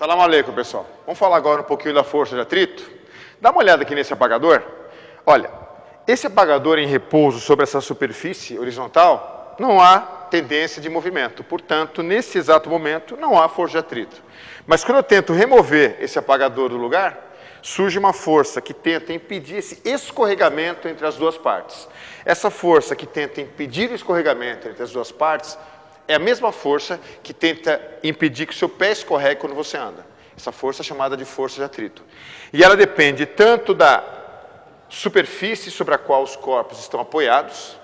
Salam aleikum, pessoal. Vamos falar agora um pouquinho da força de atrito? Dá uma olhada aqui nesse apagador. Olha, esse apagador em repouso sobre essa superfície horizontal, não há tendência de movimento. Portanto, nesse exato momento, não há força de atrito. Mas quando eu tento remover esse apagador do lugar, surge uma força que tenta impedir esse escorregamento entre as duas partes. Essa força que tenta impedir o escorregamento entre as duas partes é a mesma força que tenta impedir que o seu pé escorregue quando você anda. Essa força é chamada de força de atrito. E ela depende tanto da superfície sobre a qual os corpos estão apoiados,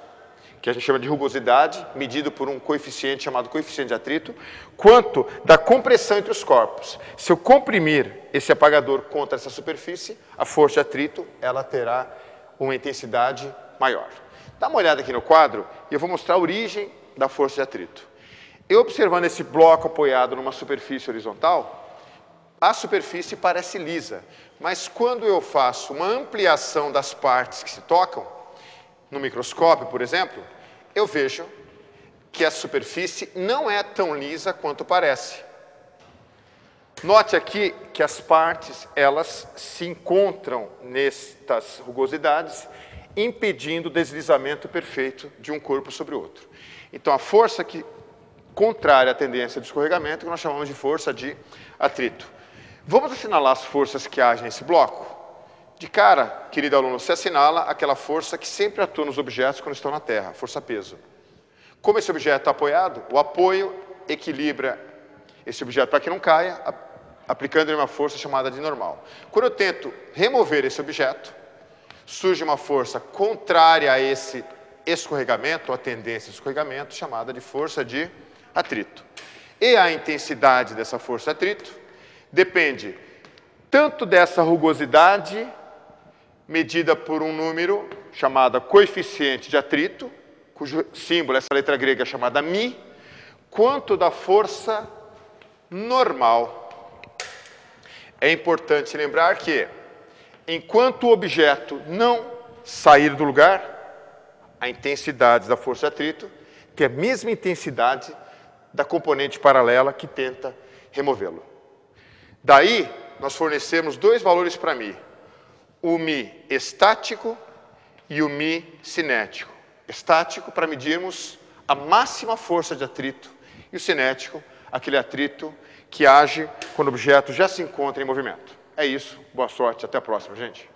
que a gente chama de rugosidade, medido por um coeficiente chamado coeficiente de atrito, quanto da compressão entre os corpos. Se eu comprimir esse apagador contra essa superfície, a força de atrito ela terá uma intensidade maior. Dá uma olhada aqui no quadro e eu vou mostrar a origem da força de atrito. Eu observando esse bloco apoiado numa superfície horizontal, a superfície parece lisa, mas quando eu faço uma ampliação das partes que se tocam, no microscópio, por exemplo, eu vejo que a superfície não é tão lisa quanto parece. Note aqui que as partes, elas se encontram nestas rugosidades, impedindo o deslizamento perfeito de um corpo sobre o outro. Então, a força que contrária à tendência de escorregamento, que nós chamamos de força de atrito. Vamos assinalar as forças que agem nesse bloco? De cara, querido aluno, você assinala aquela força que sempre atua nos objetos quando estão na Terra, força-peso. Como esse objeto está apoiado, o apoio equilibra esse objeto para que não caia, aplicando uma força chamada de normal. Quando eu tento remover esse objeto, surge uma força contrária a esse escorregamento, ou a tendência de escorregamento, chamada de força de atrito. E a intensidade dessa força de atrito depende tanto dessa rugosidade, medida por um número chamado coeficiente de atrito, cujo símbolo, essa letra grega, é chamada μ, quanto da força normal. É importante lembrar que, enquanto o objeto não sair do lugar, a intensidade da força de atrito tem a mesma intensidade da componente paralela que tenta removê-lo. Daí, nós fornecemos dois valores para μ. O μ estático e o μ cinético. Estático para medirmos a máxima força de atrito e o cinético, aquele atrito que age quando o objeto já se encontra em movimento. É isso, boa sorte, até a próxima, gente.